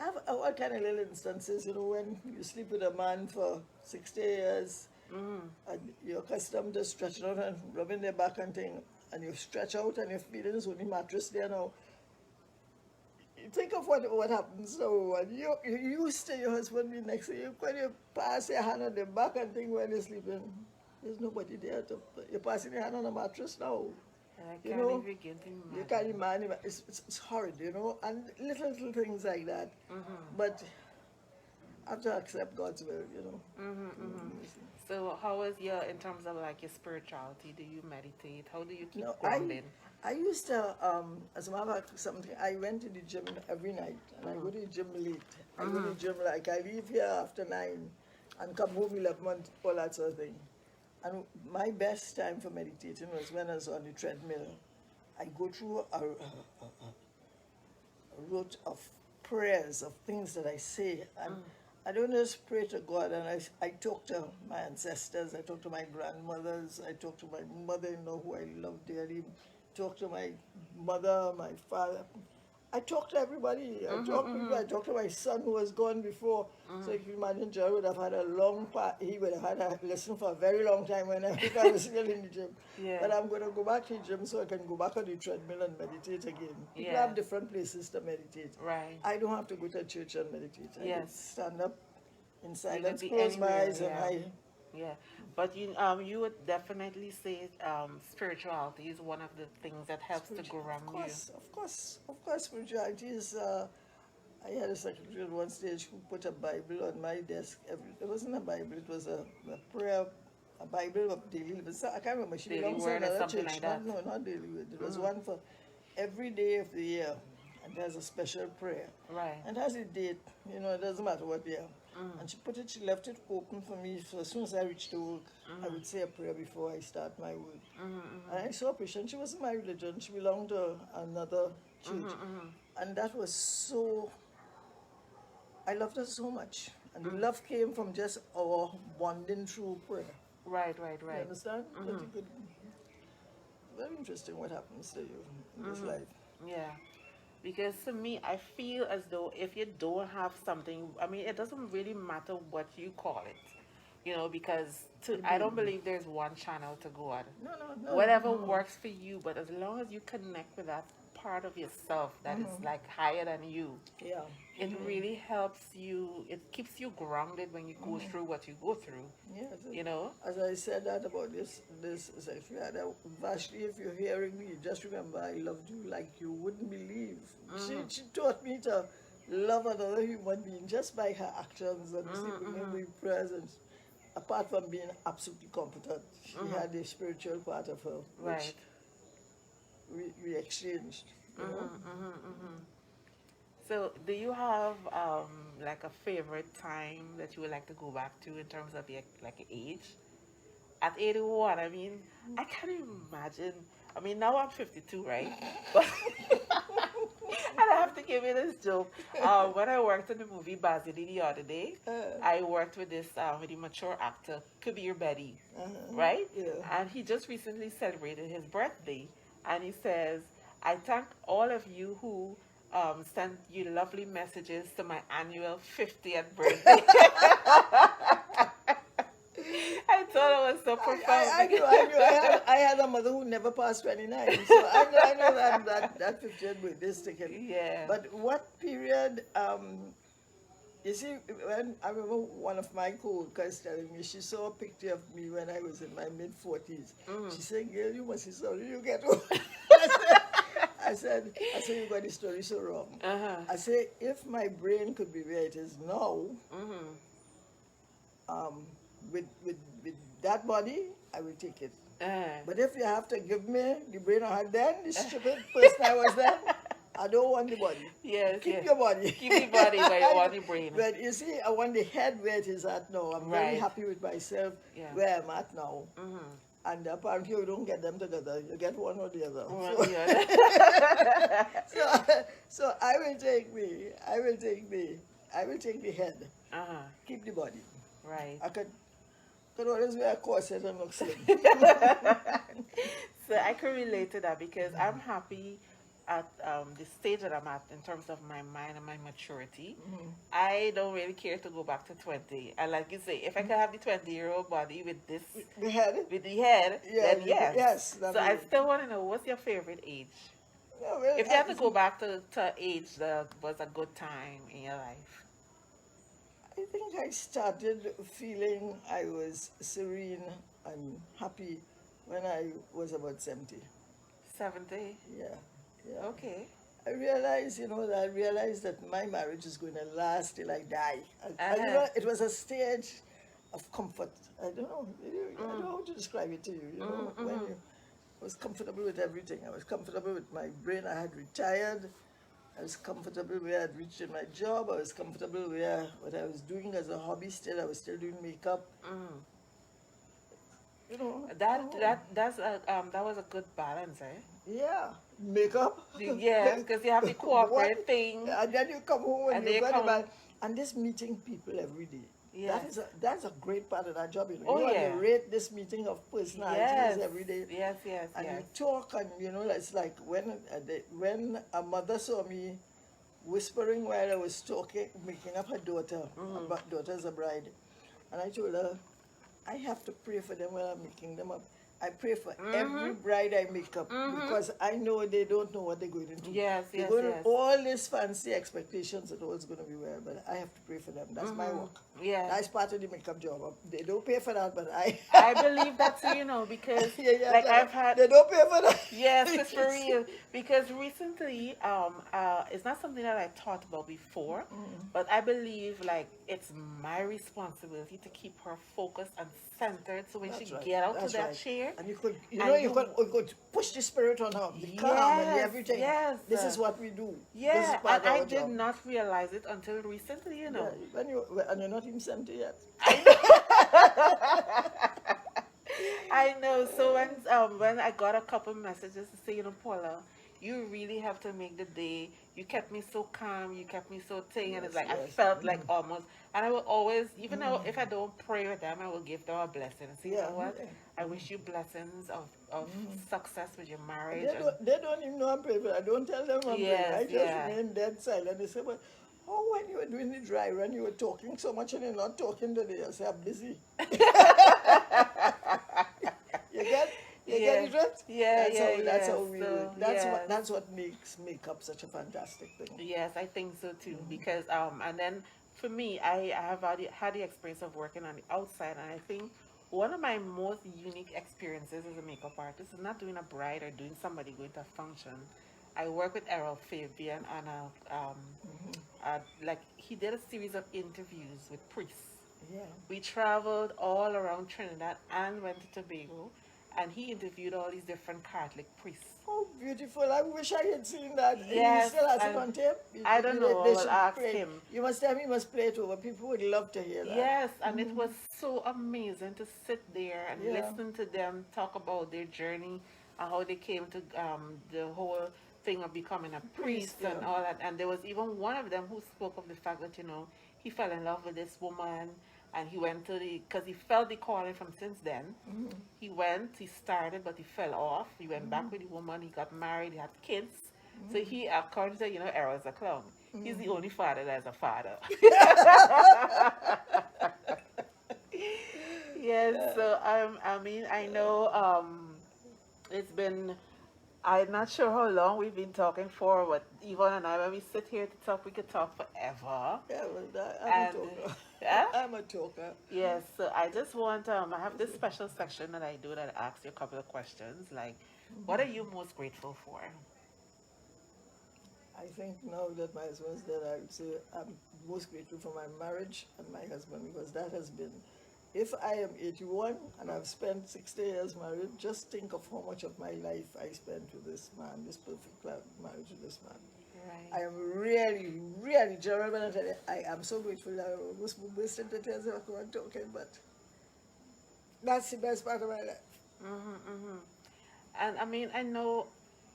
I have all kind of little instances, when you sleep with a man for 60 years and you're accustomed to stretching out and rubbing their back and thing, and you stretch out and your feelings on the mattress there now. You think of what happens now, and you used to your husband being next to you. When you pass your hand on the back and thing when you're sleeping, there's nobody there you're passing your hand on a mattress now. And I You can't know, even begin to you imagine. can't imagine. It's horrid, and little things like that. But I have to accept God's will. So how is in terms of like your spirituality? Do you meditate? How do you keep No, grounded? I used to, as a matter of fact, I went to the gym every night, and I go to the gym late. I go to the gym, like, I leave here after 9 and come home 11, all that sort of thing. And my best time for meditating was when I was on the treadmill. I go through a rote of prayers, of things that I say, and I don't just pray to God, and I talk to my ancestors, I talk to my grandmothers, I talk to my mother-in-law, who I love dearly, talk to my mother, my father. I talk to everybody. I talk to my son who was gone before. So if you imagine, Jerry would have had a long part. He would have had a lesson for a very long time when I was still in the gym. Yeah. But I'm going to go back to the gym so I can go back on the treadmill and meditate again. People Yeah. have different places to meditate. Right. I don't have to go to church and meditate. I Yes. just stand up in You could silence, be close my anywhere, eyes, and yeah. I. Yeah, but you would definitely say spirituality is one of the things that helps to ground Of course, spirituality is. I had a secretary at one stage who put a Bible on my desk. It wasn't a Bible; it was a prayer, a Bible of daily living. So I can't remember. She Daily belongs to Word or another something church. like that. No, not daily word. It was one for every day of the year, and there's a special prayer. Right. And has a date. It doesn't matter what year. And she left it open for me. So as soon as I reached to work, I would say a prayer before I start my work. And I so appreciate. She wasn't my religion. She belonged to another church, and that was so. I loved her so much, and the love came from just our bonding through prayer. Right, You right. understand? That you could, very interesting what happens to you in this life. Yeah. Because to me, I feel as though if you don't have something, I mean, it doesn't really matter what you call it, because I don't believe there's one channel to go on. No. Whatever works for you, but as long as you connect with that part of yourself that is like higher than you, Yeah. it really helps you, it keeps you grounded when you go through what you go through, Yeah. As I said that about this sexually, Vashti, if you're hearing me, just remember I loved you like you wouldn't believe. She taught me to love another human being just by her actions and seemingly presence. Apart from being absolutely competent, she had the spiritual part of her, which we exchanged. So, do you have like a favorite time that you would like to go back to in terms of your like age? At 81, I mean, I can't even imagine. I mean, now I'm 52, right? But and I have to give you this joke. When I worked in the movie Basili the other day, I worked with this with the mature actor Kabir Bedi, right? Yeah. And he just recently celebrated his birthday, and he says, "I thank all of you who sent you lovely messages to my annual 50th birthday." I thought it was so profound. I knew. I had a mother who never passed 29, so I know that 50th birthday is taken. Yeah. But what period? You see, when I remember one of my co-workers telling me she saw a picture of me when I was in my mid-40s. She said, "Girl, you must be sorry you get old." I said, you got the story so wrong. I say, if my brain could be where it is now, um, with that body, I will take it. But if you have to give me the brain I had then, the stupid person I was then, I don't want the body. Yes, Keep yes. your body. Keep the body, but you want the brain. But you see, I want the head where it is at now. I'm very Right. happy with myself Yeah. where I'm at now. And apparently you don't get them together. You get one or the other. One So, or the other. so I will take me. I will take the head. Keep the body. Right. I could always wear a corset and look slim. So I can relate to that because I'm happy at the stage that I'm at in terms of my mind and my maturity. I don't really care to go back to 20. And like you say, if I could have the 20-year-old body with this, The head? with the head, Yeah, then yes. yes, So that I will. still want to know, what's your favorite age? No, well, If you have to go back to age that was a good time in your life. I think I started feeling I was serene and happy when I was about 70. 70? Yeah, yeah. Okay. I realized, that my marriage is going to last till I die. And it was a stage of comfort. I don't know. I don't know how to describe it to you. When you was comfortable with everything. I was comfortable with my brain. I had retired. I was comfortable where I'd reached in my job. I was comfortable where what I was doing as a hobby still. I was still doing makeup. That was a good balance, eh? Yeah, makeup. Yeah, because you have the corporate thing. And then you come home and And you they got come- about and this meeting people every day. Yes. That's a great part of that job. Oh, you yeah. rate this meeting of personalities every day. Yes, And yes. you talk, and it's like when a mother saw me whispering while I was talking, making up her daughter. Her daughter's a bride, and I told her, I have to pray for them while I'm making them up. I pray for every bride I make up because I know they don't know what they're going into. Yes, they're yes, going yes. all these fancy expectations that all is going to be well, but I have to pray for them. That's my work. Yeah. That's part of the makeup job. They don't pay for that, but I. I believe that too, because like I've had. They don't pay for that. Yes, it's for real. Because recently, it's not something that I thought about before, but I believe like it's my responsibility to keep her focused and centered. So when That's she right. get out That's to that right. chair, And you could, And you could push the spirit on her, the calm and the Yes, everything. yes. This is what we do. This is yeah, part and of I our did job. not realize it until recently, Yeah, and you're not even 70 yet. I know. So when I got a couple messages to say, Paula, you really have to make the day. You kept me so calm. You kept me so thing, and it's like I Yes. felt like almost. And I will always, even though if I don't pray with them, I will give them a blessing and say, you Yeah, know what? yeah. I wish you blessings of success with your marriage. They don't even know I'm praying. I don't tell them I'm Yes, praying. I just yeah. remain dead silent. They say, well, oh, when you were doing the dry run, you were talking so much and you're not talking today. I say, I'm busy. You get it right? Yeah, That's how we So, do it. That's what makes makeup such a fantastic thing. Yes, I think so too. Because and then for me, I have had the experience of working on the outside, and I think one of my most unique experiences as a makeup artist is not doing a bride or doing somebody going to a function. I work with Errol Fabian on like he did a series of interviews with priests. Yeah. We traveled all around Trinidad and went to Tobago, and he interviewed all these different Catholic priests. Oh, beautiful. I wish I had seen that. Yes, He still has it and on tape. I don't know. I will should ask play. him. You must tell me he must play it over. People would love to hear that. Yes, and it was so amazing to sit there and Yeah. listen to them talk about their journey and how they came to the whole thing of becoming a priest and yeah. all that. And there was even one of them who spoke of the fact that, he fell in love with this woman and he went to because he felt the calling from since then. He started, but he fell off. He went back with the woman, he got married, he had kids. So he, according to, Errol is a clown. He's the only father that's a father. Yes, so I know it's been I'm not sure how long we've been talking for, but Yvonne and I, when we sit here to talk, we could talk forever. Yeah, well, I'm a And talker. yeah, I'm a talker. yes. So I just want I have this special section that I do that asks you a couple of questions, like, what are you most grateful for? I think now that my husband's dead, I would say I'm most grateful for my marriage and my husband, because that has been, if I am 81 and I've spent 60 years married, just think of how much of my life I spent with this man, this perfect marriage with this man. Right. I am really, really, Jeremy, I am so grateful that I almost burst into tears of one talking, but that's the best part of my life. And I mean, I know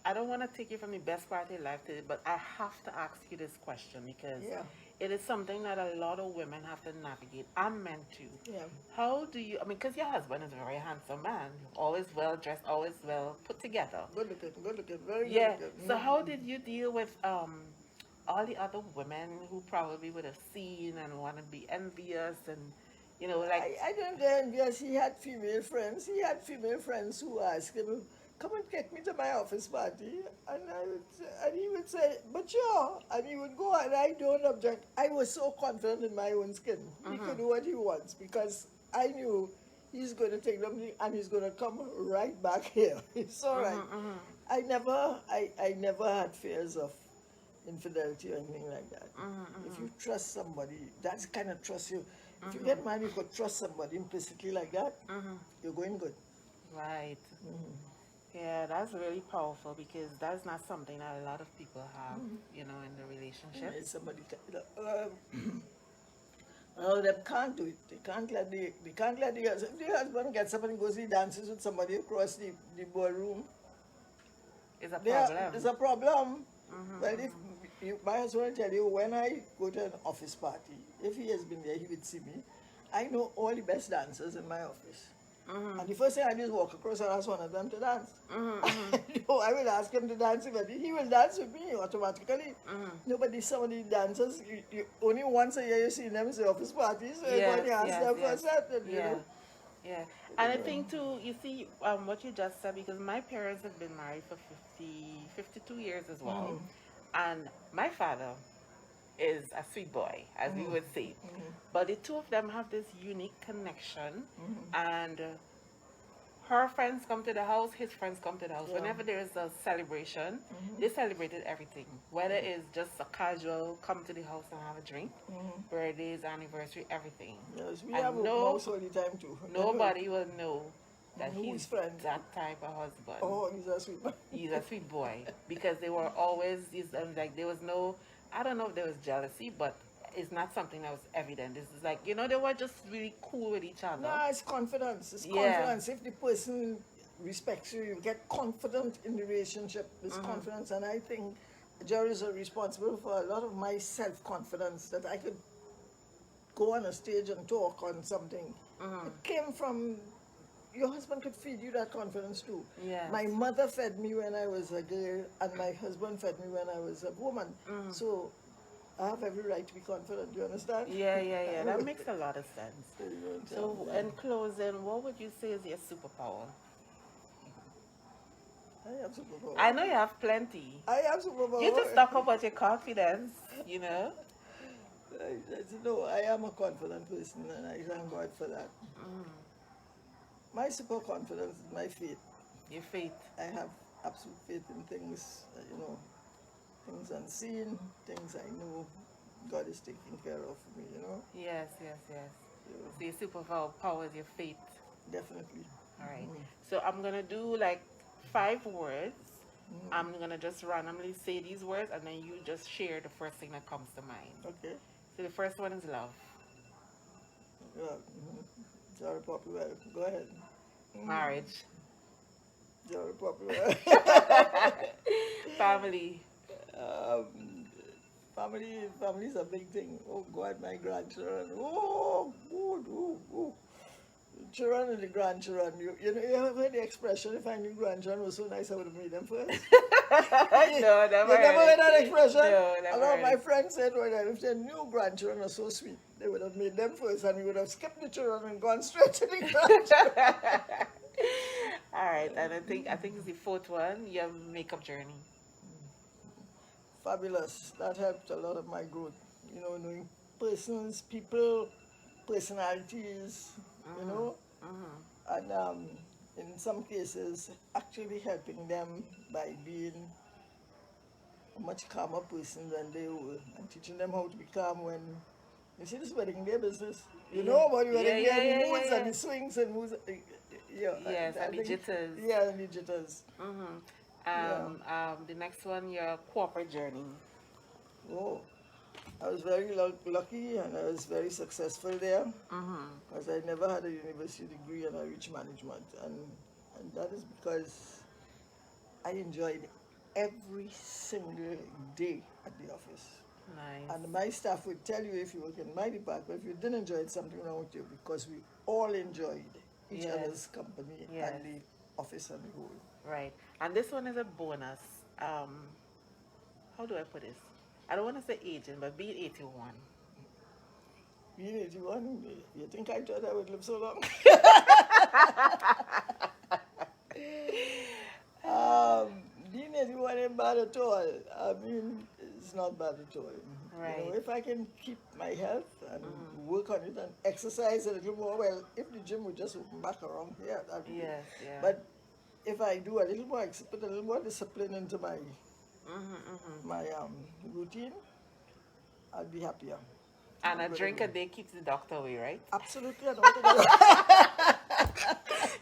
I don't want to take you from the best part of your life today, but I have to ask you this question because Yeah. it is something that a lot of women have to navigate. I'm meant to. Yeah. How do you, I mean, because your husband is a very handsome man, always well dressed, always well put together. Good looking, very Yeah. good looking. So how did you deal with all the other women who probably would have seen and want to be envious and, you know, like, I don't know, because he had female friends. He had female friends who asked him, come and take me to my office party. And he would say, but sure. And he would go, and I don't object. I was so confident in my own skin. He could do what he wants, because I knew he's going to take them and he's going to come right back here. It's all right. I never had fears of infidelity or anything like that. If you trust somebody, that's the kind of trust you. If you get married, you could trust somebody implicitly like that, you're going good. right. Yeah, that's really powerful because that's not something that a lot of people have, you know, in the relationship. It's somebody, no, they can't do it. They can't let the if the husband gets up and goes, he dances with somebody across the ballroom, It's a problem. there's a problem. Well, if my husband will tell you, when I go to an office party, if he has been there, he would see me. I know all the best dancers in my office. And the first thing I do is walk across and ask one of them to dance. No, I will ask him to dance with me. He will dance with me automatically. Nobody, some of the dancers, you only once a year you see them in the office parties, so everybody asks them for a set. And, you know. Yeah. And I think too, you see what you just said, because my parents have been married for 52 years as well. And my father is a sweet boy, as we would say. But the two of them have this unique connection. And her friends come to the house, his friends come to the house. Whenever there is a celebration, they celebrated everything. Whether it's just a casual come to the house and have a drink, birthdays, anniversary, everything. Yes, we And have a mouse all the time too. Nobody will know that Who's he's friend? that type of husband. Oh, he's a sweet boy. He's a sweet boy because they were always like there was no, I don't know if there was jealousy, but it's not something that was evident. This is like, you know, they were just really cool with each other. No, it's confidence. It's Yeah. confidence. If the person respects you, you get confident in the relationship. It's confidence, and I think Jerry's are responsible for a lot of my self-confidence, that I could go on a stage and talk on something. It came from, your husband could feed you that confidence too. Yes. My mother fed me when I was a girl, and my husband fed me when I was a woman. So I have every right to be confident, do you understand? Yeah. That makes a lot of sense. So, So, in closing, what would you say is your superpower? I have superpower. I know you have plenty. I have superpower. You just talk about your confidence, you know? No, I am a confident person, and I thank God for that. My super confidence is my faith. Your faith. I have absolute faith in things, things unseen, things I know God is taking care of for me, Yes. So your superpower is your faith. Definitely. All right. So I'm going to do like 5 words. I'm going to just randomly say these words, and then you just share the first thing that comes to mind. Okay. So the first one is love. Yeah. Jean Popplewell. Go ahead. Marriage. Jean Popplewell. Family. Family is a big thing. Oh God, my grandchildren. Oh. Children and the grandchildren. You ever heard the expression, if I knew grandchildren was so nice, I would have made them first? No, never You never heard that expression? No, never A lot of heard my it. friends said, well, if they knew grandchildren are so sweet, they would have made them first, and we would have skipped the children and gone straight to the grandchildren. All right, and I think it's the fourth one, your makeup journey. Fabulous. That helped a lot of my growth. You know, knowing persons, people, personalities, you know, and in some cases, actually helping them by being a much calmer person than they were and teaching them how to be calm when you see this wedding day business. You know about the wedding day, the moods and the swings and moves. Yeah, Yes, I and the think, jitters. yeah, and the jitters. Yeah. The next one, your corporate journey. Oh, I was very lucky and I was very successful there because I never had a university degree and I reached management. And that is because I enjoyed every single day at the office. Nice. And my staff would tell you if you work in my department, if you didn't enjoy it, something wrong with you because we all enjoyed each Yes. other's company Yes. and the office on the whole. Right. And this one is a bonus. How do I put this? I don't want to say aging, but being 81. Being 81, you think I thought I would live so long? Being 81 ain't bad at all. I mean, it's not bad at all. Right. You know, if I can keep my health and work on it and exercise a little more, well, if the gym would just open back around here, that'd be Yes, good. yeah. But if I do a little more, put a little more discipline into my my routine, I'll be happier. And a drink a day keeps the doctor away, right? Absolutely, I don't want to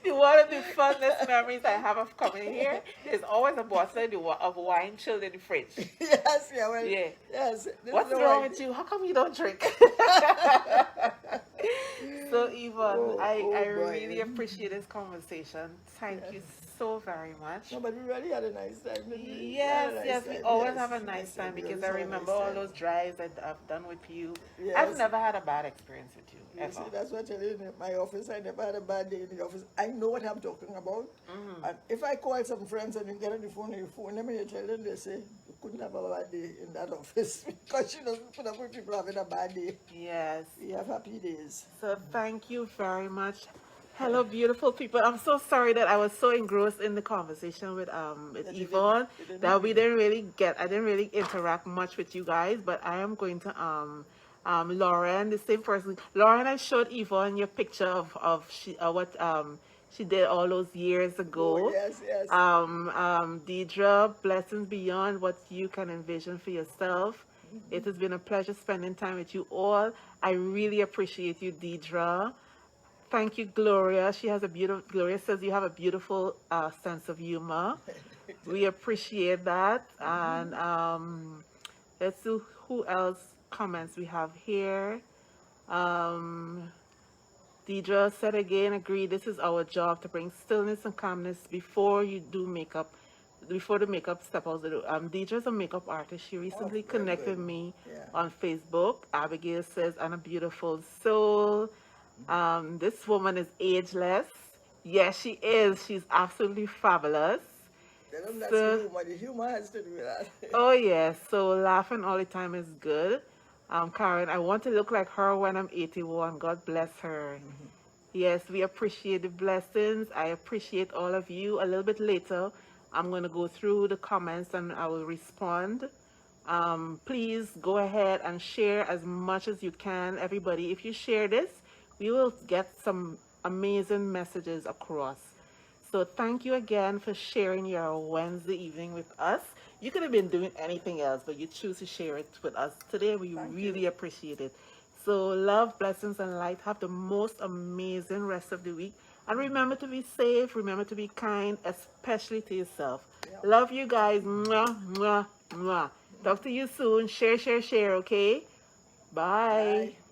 go. One of the funnest memories I have of coming here is always a bottle of wine chilled in the fridge. Yes, yeah, well, Yeah. yes. What's wrong with you? How come you don't drink? So, Yvonne, I boy. really appreciate this conversation. Thank you so very much. No, but we really had a nice time. Didn't we? Yes, had a nice yes, we time. always Yes, have a nice yes, time we because always I have a remember nice all time. those drives that I've done with you. Yes. I've never had a bad experience with you, You ever. see, that's what I tell you in my office. I never had a bad day in the office. I know what I'm talking about. And if I call some friends and you get on the phone and you phone them and you tell them, they say, you couldn't have a bad day in that office because she doesn't put up with people having a bad day. Yes. We have happy days. So thank you very much. Hello, beautiful people. I'm so sorry that I was so engrossed in the conversation with That you Yvonne didn't that we didn't really I didn't really interact much with you guys. But I am going to Lauren, the same person. Lauren, I showed Yvonne your picture of what she did all those years ago. Oh, yes, yes. Deidre, blessings beyond what you can envision for yourself. It has been a pleasure spending time with you all. I really appreciate you, Deidre. Thank you, Gloria. She has a beautiful. Gloria says you have a beautiful sense of humor. We appreciate that. And let's see who else comments we have here. Deidre said again, agree. This is our job to bring stillness and calmness before you do makeup. Before the makeup step out the door. Deidre's a makeup artist. She recently very connected good. me Yeah. on Facebook. Abigail says, and a beautiful soul. This woman is ageless. Yes, she is. She's absolutely fabulous. Tell them that's So- humor. The humor has to do with that. Oh yes, so laughing all the time is good. Karen, I want to look like her when I'm 81. God bless her. Yes, we appreciate the blessings. I appreciate all of you. A little bit later, I'm going to go through the comments and I will respond. Please go ahead and share as much as you can. Everybody, if you share this, we will get some amazing messages across. So thank you again for sharing your Wednesday evening with us. You could have been doing anything else, but you choose to share it with us today. We really appreciate it. So love, blessings, and light. Have the most amazing rest of the week. And remember to be safe. Remember to be kind, especially to yourself. Love you guys. Mwah, mwah, mwah. Talk to you soon. Share, share, share, okay? Bye. Bye.